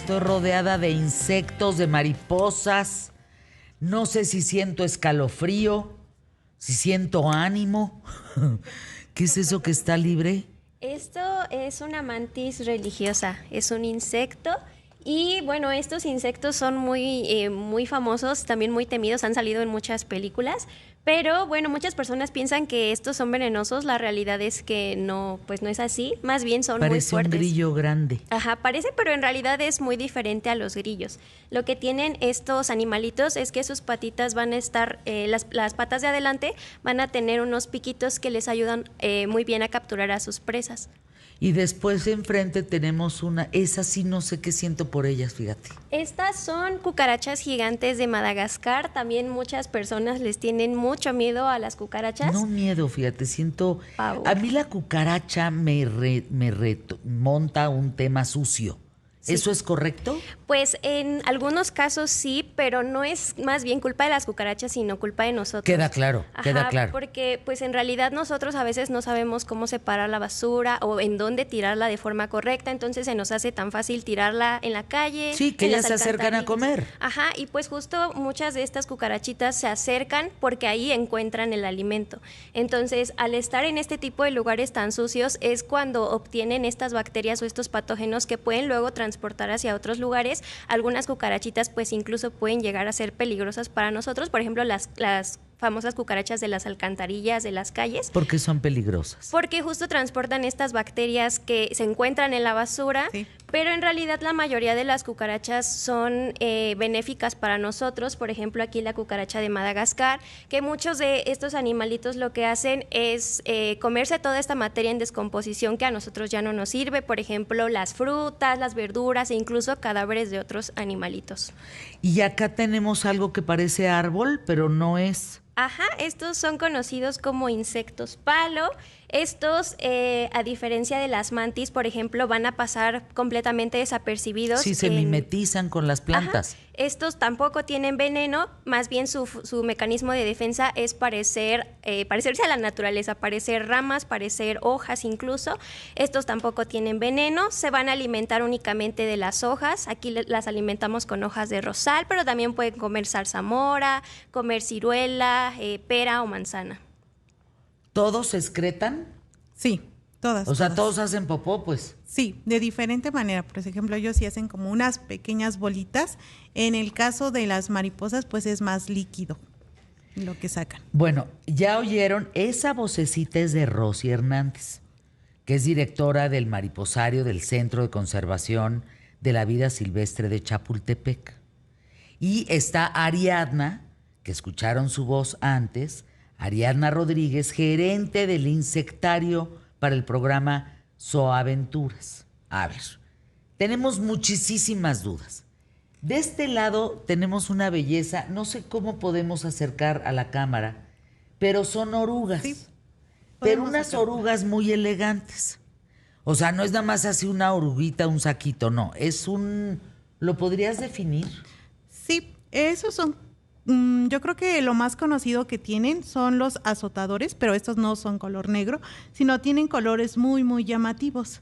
estoy rodeada de insectos, de mariposas. No sé si siento escalofrío, si siento ánimo. ¿Qué es eso que está libre? Esto es una mantis religiosa, es un insecto. Y bueno, estos insectos son muy famosos, también muy temidos, han salido en muchas películas, pero bueno, muchas personas piensan que estos son venenosos, la realidad es que no, pues no es así, más bien son muy fuertes. Parece un grillo grande. Ajá, parece, pero en realidad es muy diferente a los grillos. Lo que tienen estos animalitos es que sus patitas van a estar, las patas de adelante van a tener unos piquitos que les ayudan muy bien a capturar a sus presas. Y después enfrente tenemos una, esa sí no sé qué siento por ellas, fíjate. Estas son cucarachas gigantes de Madagascar. También muchas personas les tienen mucho miedo a las cucarachas. No miedo, fíjate, siento... Pavor. A mí la cucaracha me remonta un tema sucio. Sí. ¿Eso es correcto? Pues en algunos casos sí, pero no es más bien culpa de las cucarachas, sino culpa de nosotros. Queda claro, queda Ajá, claro. porque pues en realidad nosotros a veces no sabemos cómo separar la basura o en dónde tirarla de forma correcta, entonces se nos hace tan fácil tirarla en la calle. Sí, que en ellas las se acercan a alcantarillas. comer. Ajá, y pues justo muchas de estas cucarachitas se acercan porque ahí encuentran el alimento. Entonces, al estar en este tipo de lugares tan sucios es cuando obtienen estas bacterias o estos patógenos que pueden luego transportar hacia otros lugares. Algunas cucarachitas pues incluso pueden llegar a ser peligrosas para nosotros, por ejemplo las famosas cucarachas de las alcantarillas, de las calles. ¿Por qué son peligrosas? Porque justo transportan estas bacterias que se encuentran en la basura, sí. Pero en realidad la mayoría de las cucarachas son benéficas para nosotros. Por ejemplo, aquí la cucaracha de Madagascar, que muchos de estos animalitos lo que hacen es comerse toda esta materia en descomposición que a nosotros ya no nos sirve. Por ejemplo, las frutas, las verduras e incluso cadáveres de otros animalitos. Y acá tenemos algo que parece árbol, pero no es... Ajá, estos son conocidos como insectos palo. Estos, a diferencia de las mantis, por ejemplo, van a pasar completamente desapercibidos. Sí, se mimetizan con las plantas. Ajá. Estos tampoco tienen veneno, más bien su mecanismo de defensa es parecerse a la naturaleza, parecer ramas, parecer hojas incluso. Estos tampoco tienen veneno, se van a alimentar únicamente de las hojas. Aquí las alimentamos con hojas de rosal, pero también pueden comer zarzamora, comer ciruela, pera o manzana. ¿Todos se excretan? Sí, todas. O sea, todos hacen popó, pues. Sí, de diferente manera. Por ejemplo, ellos sí hacen como unas pequeñas bolitas. En el caso de las mariposas, pues es más líquido lo que sacan. Bueno, ya oyeron, esa vocecita es de Rosy Hernández, que es directora del mariposario del Centro de Conservación de la Vida Silvestre de Chapultepec. Y está Ariadna, que escucharon su voz antes, Ariadna Rodríguez, gerente del insectario para el programa Zooaventuras. A ver, tenemos muchísimas dudas. De este lado tenemos una belleza, no sé cómo podemos acercar a la cámara, pero son orugas. Sí, pero unas orugas muy elegantes. O sea, no es nada más así una oruguita, un saquito, no. Es un... ¿Lo podrías definir? Sí, esos son... Yo creo que lo más conocido que tienen son los azotadores, pero estos no son color negro, sino tienen colores muy, muy llamativos.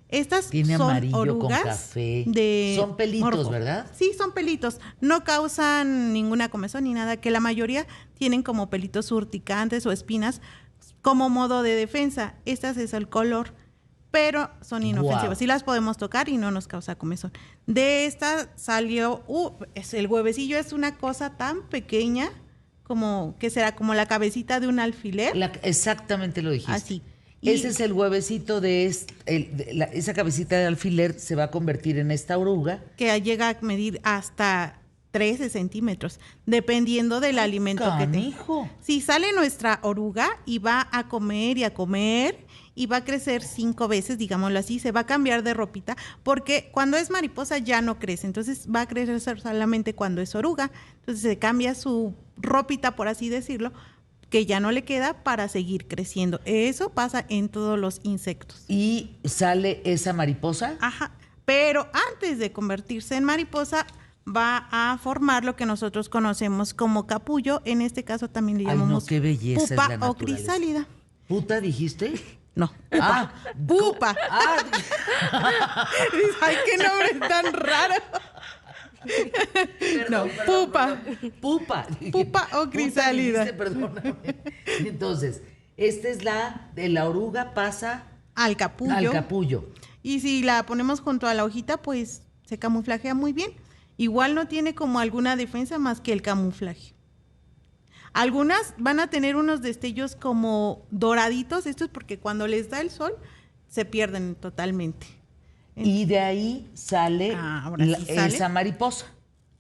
Estas tiene son amarillo orugas con café. De son pelitos, morfo, ¿verdad? Sí, son pelitos. No causan ninguna comezón ni nada, que la mayoría tienen como pelitos urticantes o espinas como modo de defensa. Estas es el color, pero son inofensivas. Wow. Sí las podemos tocar y no nos causa comezón. De esta salió, el huevecillo es una cosa tan pequeña como, que será como la cabecita de un alfiler. Exactamente lo dijiste. Así. Ese es el huevecito esa cabecita de alfiler se va a convertir en esta oruga. Que llega a medir hasta 13 centímetros, dependiendo del alimento que tenga. Si sale nuestra oruga y va a comer y a comer y va a crecer 5 veces, digámoslo así, se va a cambiar de ropita, porque cuando es mariposa ya no crece, entonces va a crecer solamente cuando es oruga, entonces se cambia su ropita, por así decirlo, que ya no le queda para seguir creciendo. Eso pasa en todos los insectos. ¿Y sale esa mariposa? Ajá, pero antes de convertirse en mariposa va a formar lo que nosotros conocemos como capullo, en este caso también le llamamos qué belleza pupa es la o crisálida. ¿Puta dijiste? No, pupa. Pupa. Ay, qué nombre tan raro. No, pupa. Pupa. Pupa o crisálida. Perdóname. Entonces, esta es de la oruga pasa al capullo. Al capullo. Y si la ponemos junto a la hojita, pues se camuflajea muy bien. Igual no tiene como alguna defensa más que el camuflaje. Algunas van a tener unos destellos como doraditos, esto es porque cuando les da el sol se pierden totalmente. Y de ahí sale, esa mariposa.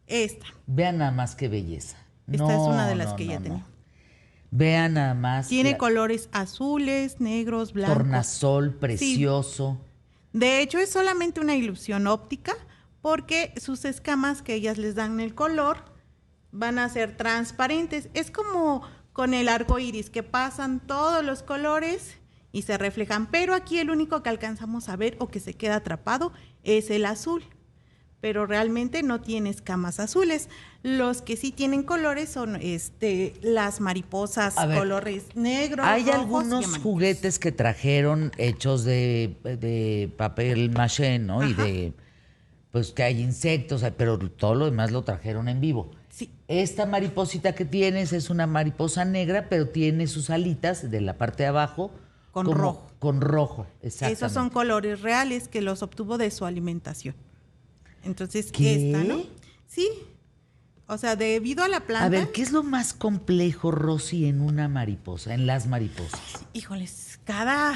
Esta. Vean nada más qué belleza. Esta es una de las que ya tenía. Vean nada más. Tiene colores azules, negros, blancos. Tornasol precioso. Sí. De hecho, es solamente una ilusión óptica porque sus escamas que ellas les dan el color van a ser transparentes. Es como con el arco iris, que pasan todos los colores y se reflejan. Pero aquí el único que alcanzamos a ver o que se queda atrapado es el azul. Pero realmente no tiene escamas azules. Los que sí tienen colores son las mariposas colores negros. Hay rojos algunos juguetes que trajeron hechos de papel maché, ¿no? Ajá. Y pues que hay insectos, pero todo lo demás lo trajeron en vivo. Sí. Esta mariposita que tienes es una mariposa negra, pero tiene sus alitas de la parte de abajo con rojo. Con rojo, exactamente. Esos son colores reales que los obtuvo de su alimentación. Entonces, ¿qué? Esta, ¿no? Sí. O sea, debido a la planta. A ver, ¿qué es lo más complejo, Rosy, en una mariposa, en las mariposas? Híjoles, cada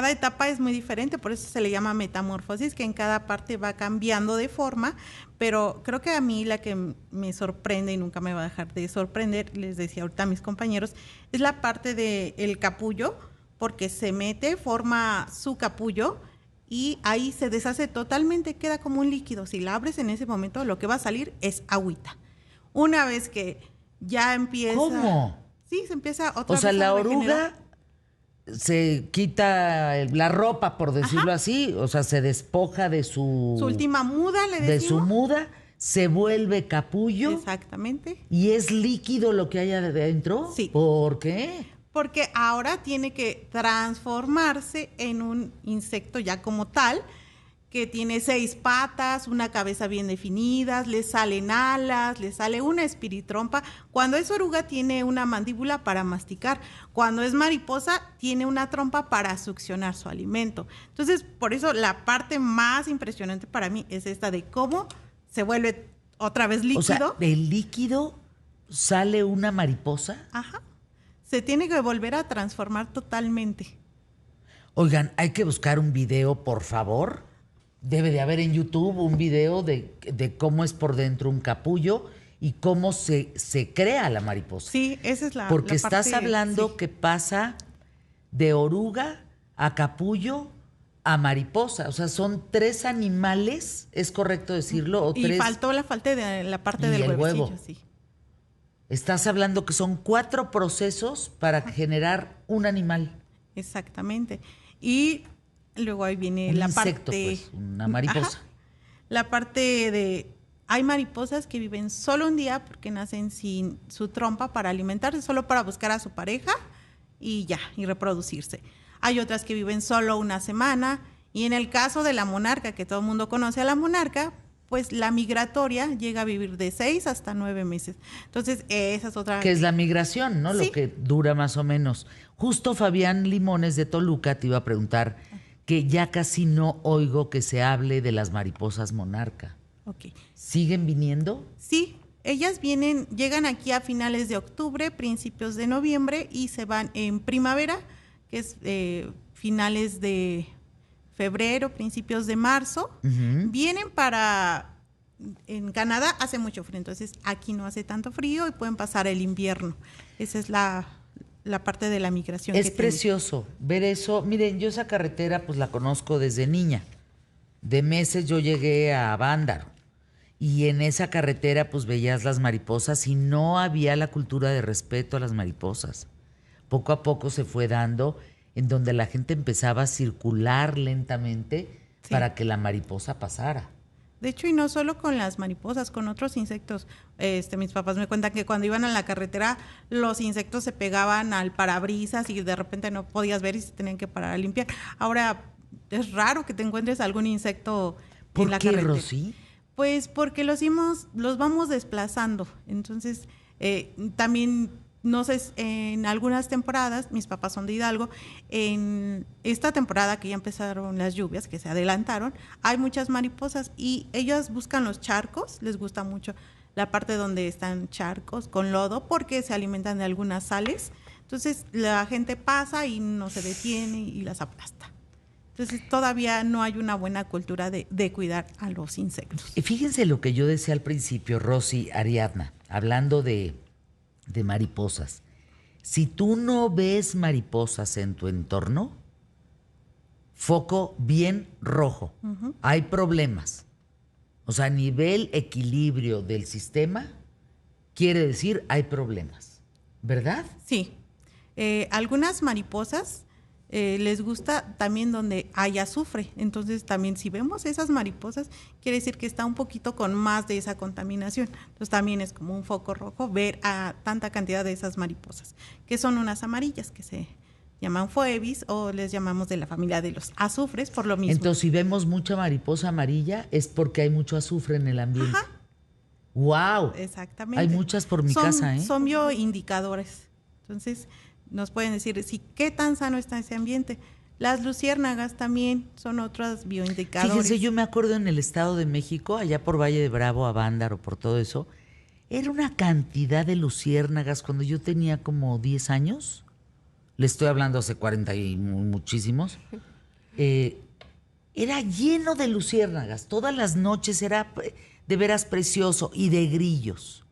etapa es muy diferente, por eso se le llama metamorfosis, que en cada parte va cambiando de forma, pero creo que a mí la que me sorprende y nunca me va a dejar de sorprender, les decía ahorita a mis compañeros, es la parte del capullo, porque se mete, forma su capullo y ahí se deshace totalmente, queda como un líquido. Si la abres en ese momento, lo que va a salir es agüita. Una vez que ya empieza... ¿Cómo? Sí, se empieza otra vez. O sea, la oruga se quita la ropa, por decirlo así, o sea, se despoja de su última muda, le decimos. De su muda, se vuelve capullo. Exactamente. ¿Y es líquido lo que hay adentro? Sí. ¿Por qué? Porque ahora tiene que transformarse en un insecto ya como tal, que tiene 6 patas, una cabeza bien definida, le salen alas, le sale una espiritrompa. Cuando es oruga tiene una mandíbula para masticar. Cuando es mariposa tiene una trompa para succionar su alimento. Entonces, por eso la parte más impresionante para mí es esta de cómo se vuelve otra vez líquido. O sea, del líquido sale una mariposa. Ajá. Se tiene que volver a transformar totalmente. Oigan, hay que buscar un video, por favor. Debe de haber en YouTube un video de cómo es por dentro un capullo y cómo se crea la mariposa. Sí, esa es la Porque la parte, estás hablando que pasa de oruga a capullo a mariposa. O sea, son 3 animales, ¿es correcto decirlo? ¿O y 3? faltó la parte de la parte del huevecillo, huevo. sí. Estás hablando que son 4 procesos para generar un animal. Exactamente. Y luego ahí viene un la insecto, parte... pues, una mariposa. Ajá, la parte de... Hay mariposas que viven solo un día porque nacen sin su trompa para alimentarse, solo para buscar a su pareja y ya, y reproducirse. Hay otras que viven solo una semana y en el caso de la monarca, que todo el mundo conoce a la monarca, pues la migratoria llega a vivir de 6 hasta 9 meses. Entonces, esa es otra... Que es la migración, ¿no? Sí. Lo que dura más o menos. Justo Fabián Limones de Toluca te iba a preguntar que ya casi no oigo que se hable de las mariposas monarca. Ok. ¿Siguen viniendo? Sí, ellas llegan aquí a finales de octubre, principios de noviembre y se van en primavera, que es finales de febrero, principios de marzo. Uh-huh. Vienen en Canadá hace mucho frío, entonces aquí no hace tanto frío y pueden pasar el invierno. Esa es la parte de la migración. Es precioso ver eso. Miren, yo esa carretera pues la conozco desde niña. De meses yo llegué a Bándaro y en esa carretera pues veías las mariposas y no había la cultura de respeto a las mariposas. Poco a poco se fue dando en donde la gente empezaba a circular lentamente para que la mariposa pasara. De hecho, y no solo con las mariposas, con otros insectos. Mis papás me cuentan que cuando iban a la carretera, los insectos se pegaban al parabrisas y de repente no podías ver y se tenían que parar a limpiar. Ahora, es raro que te encuentres algún insecto en la carretera. ¿Por qué, Rosy? Pues porque los vamos desplazando. Entonces, también, no sé, en algunas temporadas, mis papás son de Hidalgo, en esta temporada que ya empezaron las lluvias, que se adelantaron, hay muchas mariposas y ellas buscan los charcos, les gusta mucho la parte donde están charcos con lodo porque se alimentan de algunas sales. Entonces, la gente pasa y no se detiene y las aplasta. Entonces, todavía no hay una buena cultura de cuidar a los insectos. Y fíjense lo que yo decía al principio, Rosy, Ariadna, hablando de mariposas. Si tú no ves mariposas en tu entorno, foco bien rojo. Hay problemas. O sea, a nivel equilibrio del sistema, quiere decir hay problemas. ¿Verdad? Sí. Algunas mariposas les gusta también donde hay azufre. Entonces, también si vemos esas mariposas, quiere decir que está un poquito con más de esa contaminación. Entonces, también es como un foco rojo ver a tanta cantidad de esas mariposas, que son unas amarillas, que se llaman phoebis o les llamamos de la familia de los azufres, por lo mismo. Entonces, si vemos mucha mariposa amarilla, es porque hay mucho azufre en el ambiente. Ajá. ¡Wow! Exactamente. Hay muchas por mi casa, ¿eh? Son bioindicadores. Entonces, nos pueden decir qué tan sano está ese ambiente. Las luciérnagas también son otros bioindicadores. Fíjense, yo me acuerdo en el Estado de México, allá por Valle de Bravo, Avándaro, por todo eso, era una cantidad de luciérnagas cuando yo tenía como 10 años. Le estoy hablando hace 40 y muchísimos. Era lleno de luciérnagas. Todas las noches era de veras precioso y de grillos.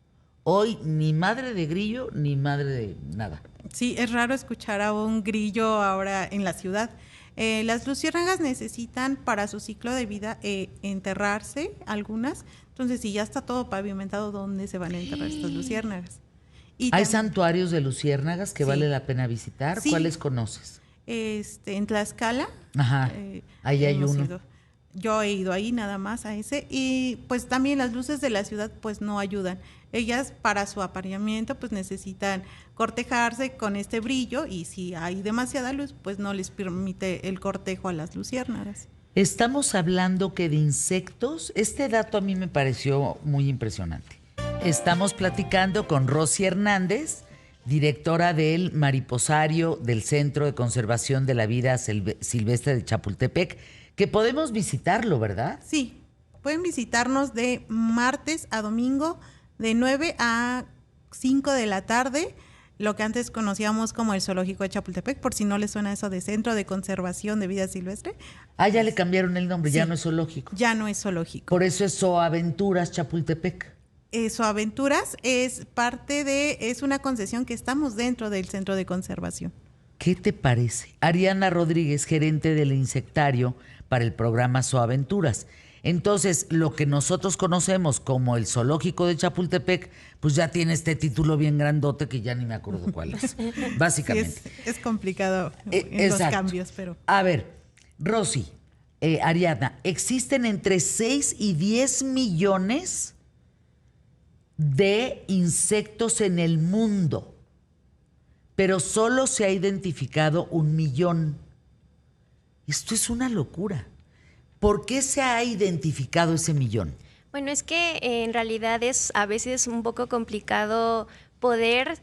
Hoy ni madre de grillo ni madre de nada. Sí, es raro escuchar a un grillo ahora en la ciudad. Las luciérnagas necesitan para su ciclo de vida enterrarse, algunas. Entonces, si ya está todo pavimentado, ¿dónde se van a enterrar estas luciérnagas? ¿Hay santuarios de luciérnagas que vale la pena visitar? Sí. ¿Cuáles conoces? En Tlaxcala. Ajá, ahí hay uno. Yo he ido ahí nada más a ese y pues también las luces de la ciudad pues no ayudan. Ellas para su apareamiento pues necesitan cortejarse con este brillo y si hay demasiada luz pues no les permite el cortejo a las luciérnagas. Estamos hablando que de insectos, este dato a mí me pareció muy impresionante. Estamos platicando con Rosy Hernández, directora del Mariposario del Centro de Conservación de la Vida Silvestre de Chapultepec, que podemos visitarlo, ¿verdad? Sí, pueden visitarnos de martes a domingo de 9 a 5 de la tarde, lo que antes conocíamos como el Zoológico de Chapultepec, por si no les suena eso de Centro de Conservación de Vida Silvestre. Ah, ya le cambiaron el nombre, sí, ya no es zoológico. Ya no es zoológico. Por eso es Zooaventuras Chapultepec. Zooaventuras es es una concesión que estamos dentro del Centro de Conservación. ¿Qué te parece? Ariana Rodríguez, gerente del insectario para el programa Zooaventuras. Entonces, lo que nosotros conocemos como el Zoológico de Chapultepec, pues ya tiene este título bien grandote que ya ni me acuerdo cuál es, básicamente. Sí, es complicado en los cambios, pero... A ver, Rosy, Ariadna, existen entre 6 y 10 millones de insectos en el mundo, pero solo se ha identificado 1 millón. Esto es una locura. ¿Por qué se ha identificado ese 1 millón? Bueno, es que en realidad es a veces un poco complicado poder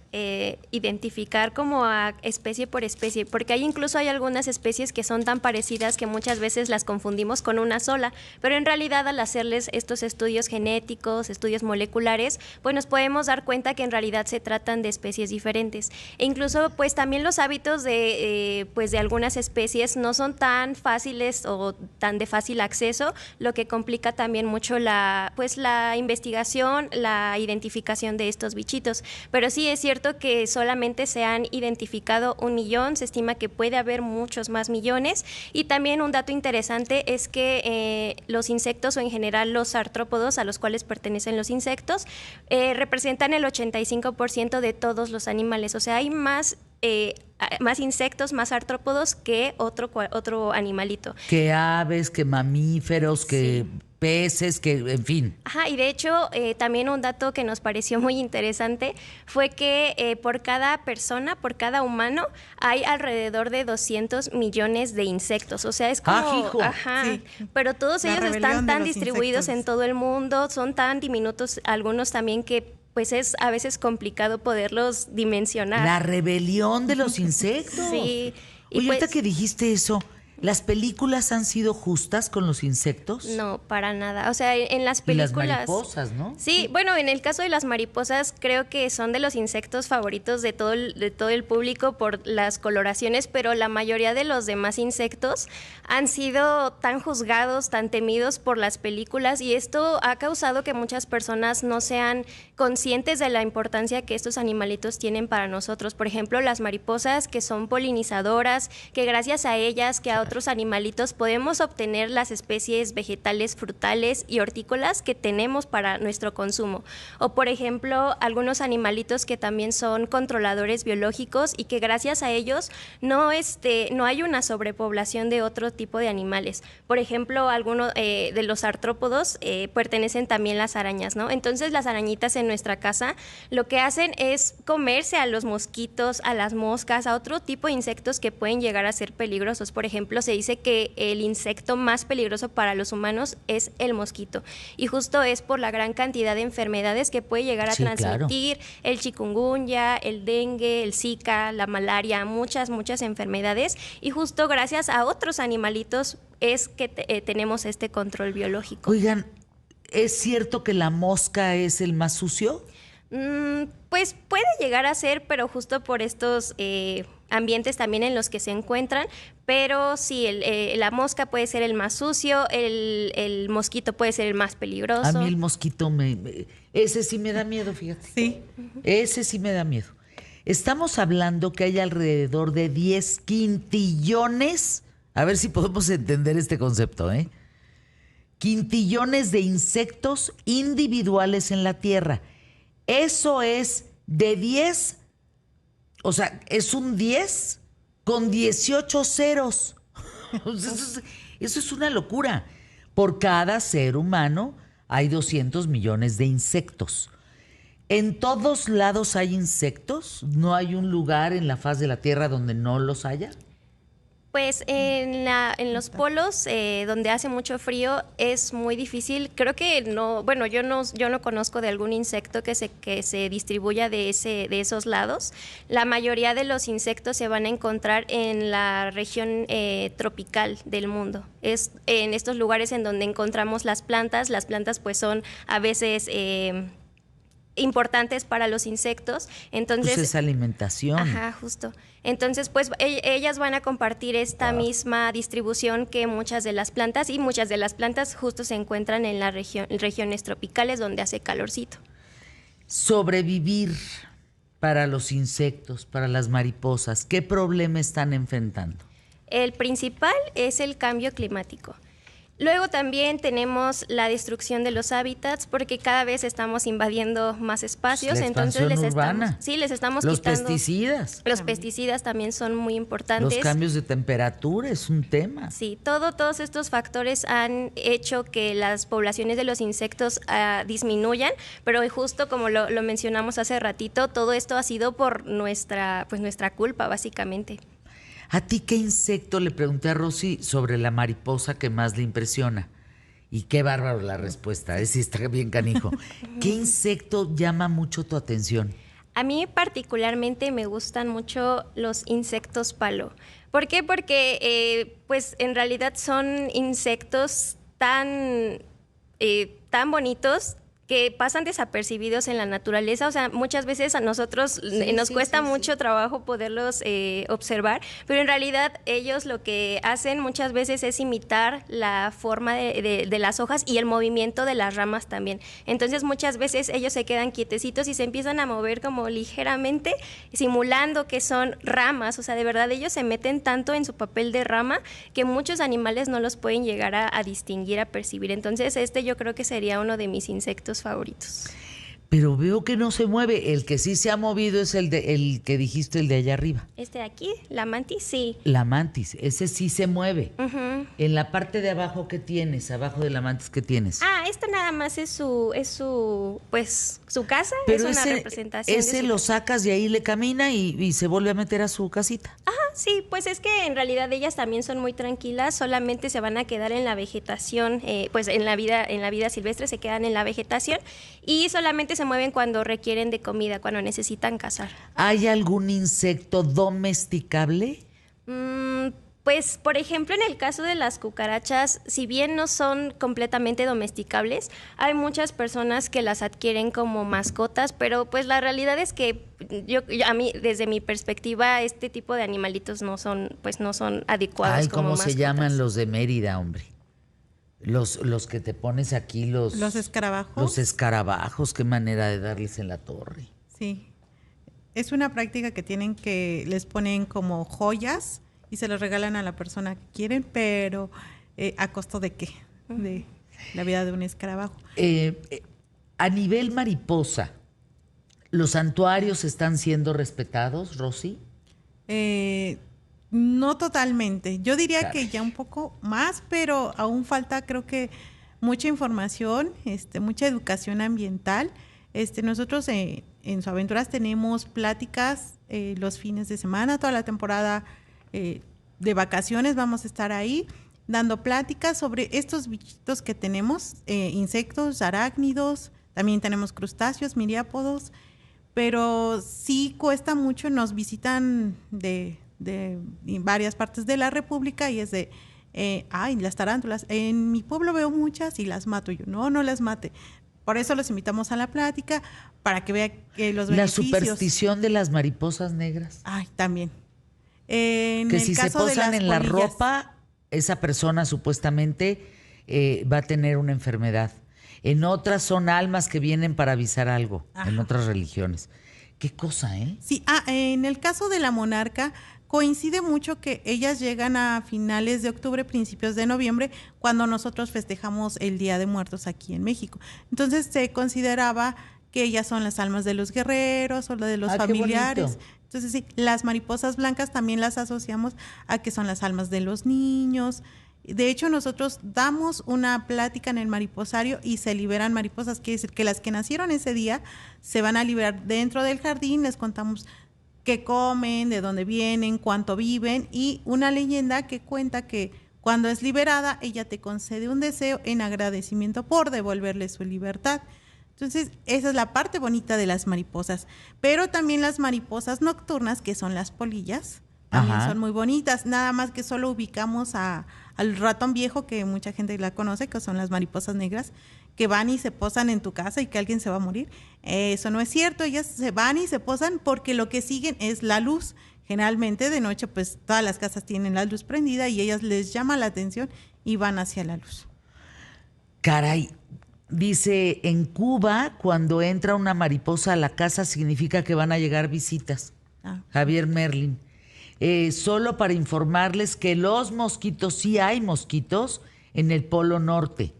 identificar como a especie por especie, porque incluso hay algunas especies que son tan parecidas que muchas veces las confundimos con una sola, pero en realidad al hacerles estos estudios genéticos, estudios moleculares, pues nos podemos dar cuenta que en realidad se tratan de especies diferentes. E incluso pues también los hábitos de algunas especies no son tan fáciles o tan de fácil acceso, lo que complica también mucho la investigación, la identificación de estos bichitos. Pero sí es cierto que solamente se han identificado 1 millón, se estima que puede haber muchos más millones. Y también un dato interesante es que los insectos o en general los artrópodos a los cuales pertenecen los insectos representan el 85% de todos los animales. O sea, hay más insectos, más artrópodos que otro animalito. Que aves, que mamíferos, que... Sí. peces, que en fin. Ajá, y de hecho también un dato que nos pareció muy interesante fue que por cada persona, por cada humano, hay alrededor de 200 millones de insectos. O sea, es como... Ajá, sí. Pero todos ellos están tan distribuidos en todo el mundo, son tan diminutos, algunos también que pues es a veces complicado poderlos dimensionar. La rebelión de los insectos. Sí. Oye, ahorita que dijiste eso, ¿las películas han sido justas con los insectos? No, para nada. O sea, en las películas... Y las mariposas, ¿no? Sí, bueno, en el caso de las mariposas creo que son de los insectos favoritos de todo el público por las coloraciones, pero la mayoría de los demás insectos han sido tan juzgados, tan temidos por las películas, y esto ha causado que muchas personas no sean conscientes de la importancia que estos animalitos tienen para nosotros. Por ejemplo, las mariposas, que son polinizadoras, que gracias a ellas, que a otros animalitos podemos obtener las especies vegetales, frutales y hortícolas que tenemos para nuestro consumo. O por ejemplo, algunos animalitos que también son controladores biológicos y que gracias a ellos no hay una sobrepoblación de otro tipo de animales. Por ejemplo, algunos de los artrópodos pertenecen también las arañas, ¿no? Entonces las arañitas en nuestra casa lo que hacen es comerse a los mosquitos, a las moscas, a otro tipo de insectos que pueden llegar a ser peligrosos. Por ejemplo, se dice que el insecto más peligroso para los humanos es el mosquito, y justo es por la gran cantidad de enfermedades que puede llegar a transmitir, claro. El chikungunya, el dengue, el zika, la malaria, muchas enfermedades, y justo gracias a otros animalitos es que tenemos este control biológico. Oigan, ¿es cierto que la mosca es el más sucio? Pues puede llegar a ser, pero justo por estos ambientes también en los que se encuentran, pero sí, la mosca puede ser el más sucio, el mosquito puede ser el más peligroso. A mí el mosquito, ese sí me da miedo, fíjate. Sí. Ese sí me da miedo. Estamos hablando que hay alrededor de 10 quintillones, a ver si podemos entender este concepto, quintillones de insectos individuales en la Tierra. Eso es de 10, o sea, es un 10 con 18 ceros. Eso es una locura. Por cada ser humano hay 200 millones de insectos. ¿En todos lados hay insectos? ¿No hay un lugar en la faz de la Tierra donde no los haya? Pues en los polos, donde hace mucho frío, es muy difícil. Creo que no, bueno, yo no conozco de algún insecto que se distribuya de esos lados. La mayoría de los insectos se van a encontrar en la región tropical del mundo. Es en estos lugares en donde encontramos las plantas. Las plantas pues son a veces importantes para los insectos. Entonces, pues es alimentación. Ajá, justo. Entonces, pues ellas van a compartir esta misma distribución que muchas de las plantas, y muchas de las plantas justo se encuentran en las regiones tropicales donde hace calorcito. Sobrevivir para los insectos, para las mariposas, ¿qué problema están enfrentando? El principal es el cambio climático. Luego también tenemos la destrucción de los hábitats, porque cada vez estamos invadiendo más espacios. La entonces les urbana. estamos los quitando. Pesticidas. Los pesticidas también son muy importantes. Los cambios de temperatura es un tema. Sí, todos estos factores han hecho que las poblaciones de los insectos disminuyan, pero justo como lo mencionamos hace ratito, todo esto ha sido por nuestra culpa, básicamente. ¿A ti qué insecto, le pregunté a Rosy sobre la mariposa que más le impresiona? Y qué bárbaro la respuesta, sí está bien canijo. ¿Qué insecto llama mucho tu atención? A mí particularmente me gustan mucho los insectos palo. ¿Por qué? Porque pues en realidad son insectos tan bonitos que pasan desapercibidos en la naturaleza. O sea, muchas veces a nosotros nos cuesta mucho trabajo poderlos observar, pero en realidad ellos lo que hacen muchas veces es imitar la forma de las hojas y el movimiento de las ramas también. Entonces muchas veces ellos se quedan quietecitos y se empiezan a mover como ligeramente, simulando que son ramas. O sea, de verdad ellos se meten tanto en su papel de rama que muchos animales no los pueden llegar a distinguir, a percibir. Entonces yo creo que sería uno de mis insectos favoritos. Pero veo que no se mueve. El que sí se ha movido es el que dijiste, el de allá arriba. Este de aquí, la mantis, sí. La mantis, ese sí se mueve. En la parte de abajo, ¿qué tienes? Abajo de la mantis, ¿qué tienes? Esta nada más es su casa. Pero es una representación. Ese lo sacas y ahí le camina y se vuelve a meter a su casita. Ajá, sí, pues es que en realidad ellas también son muy tranquilas, solamente se van a quedar en la vegetación, pues en la vida silvestre se quedan en la vegetación y solamente se mueven cuando requieren de comida, cuando necesitan cazar. ¿Hay algún insecto domesticable? Pues, por ejemplo, en el caso de las cucarachas, si bien no son completamente domesticables, hay muchas personas que las adquieren como mascotas, pero pues la realidad es que a mí, desde mi perspectiva, este tipo de animalitos no son adecuados Ay, como ¿cómo mascotas. se llaman los de Mérida, hombre? Los que te pones aquí, los escarabajos. Los escarabajos, qué manera de darles en la torre. Sí. Es una práctica que tienen que les ponen como joyas y se los regalan a la persona que quieren, pero ¿a costo de qué? De la vida de un escarabajo. A nivel mariposa, ¿los santuarios están siendo respetados, Rosy? No totalmente. Yo diría que ya un poco más, pero aún falta, creo que, mucha información, mucha educación ambiental. Nosotros en Suaventuras tenemos pláticas los fines de semana, toda la temporada de vacaciones vamos a estar ahí dando pláticas sobre estos bichitos que tenemos, insectos, arácnidos, también tenemos crustáceos, miriápodos, pero sí cuesta mucho, nos visitan de varias partes de la República y es de, las tarántulas, en mi pueblo veo muchas y las mato. Yo, no las mate. Por eso los invitamos a la plática, para que vean que los beneficios. La superstición de las mariposas negras. Ay, también. Que si se posan en la ropa, esa persona supuestamente va a tener una enfermedad. En otras son almas que vienen para avisar algo, en otras religiones. Qué cosa, ¿eh? Sí, en el caso de la monarca, coincide mucho que ellas llegan a finales de octubre, principios de noviembre, cuando nosotros festejamos el Día de Muertos aquí en México. Entonces se consideraba que ellas son las almas de los guerreros o de los familiares. Entonces sí, las mariposas blancas también las asociamos a que son las almas de los niños. De hecho, nosotros damos una plática en el mariposario y se liberan mariposas, quiere decir que las que nacieron ese día se van a liberar dentro del jardín, les contamos qué comen, de dónde vienen, cuánto viven, y una leyenda que cuenta que cuando es liberada, ella te concede un deseo en agradecimiento por devolverle su libertad. Entonces, esa es la parte bonita de las mariposas. Pero también las mariposas nocturnas, que son las polillas, también son muy bonitas. Nada más que solo ubicamos al ratón viejo, que mucha gente la conoce, que son las mariposas negras, que van y se posan en tu casa y que alguien se va a morir. Eso no es cierto. Ellas se van y se posan porque lo que siguen es la luz. Generalmente de noche, pues todas las casas tienen la luz prendida y ellas les llama la atención y van hacia la luz. Caray. Dice, en Cuba, cuando entra una mariposa a la casa, significa que van a llegar visitas. Javier Merlin. Solo para informarles que los mosquitos, sí hay mosquitos en el Polo Norte.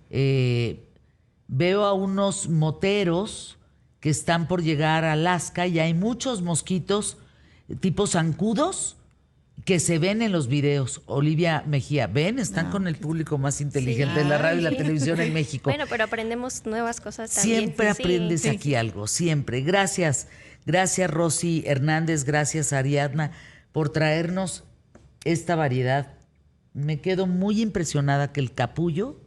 Veo a unos moteros que están por llegar a Alaska y hay muchos mosquitos tipo zancudos que se ven en los videos. Olivia Mejía, ¿ven? Están con el público más inteligente de la radio y la televisión en México. Bueno, pero aprendemos nuevas cosas también. Siempre aprendes aquí algo, siempre. Gracias. Gracias, Rosy Hernández. Gracias, Ariadna, por traernos esta variedad. Me quedo muy impresionada que el capullo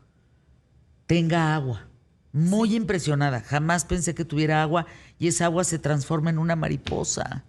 tenga agua. Muy impresionada. Jamás pensé que tuviera agua y esa agua se transforma en una mariposa.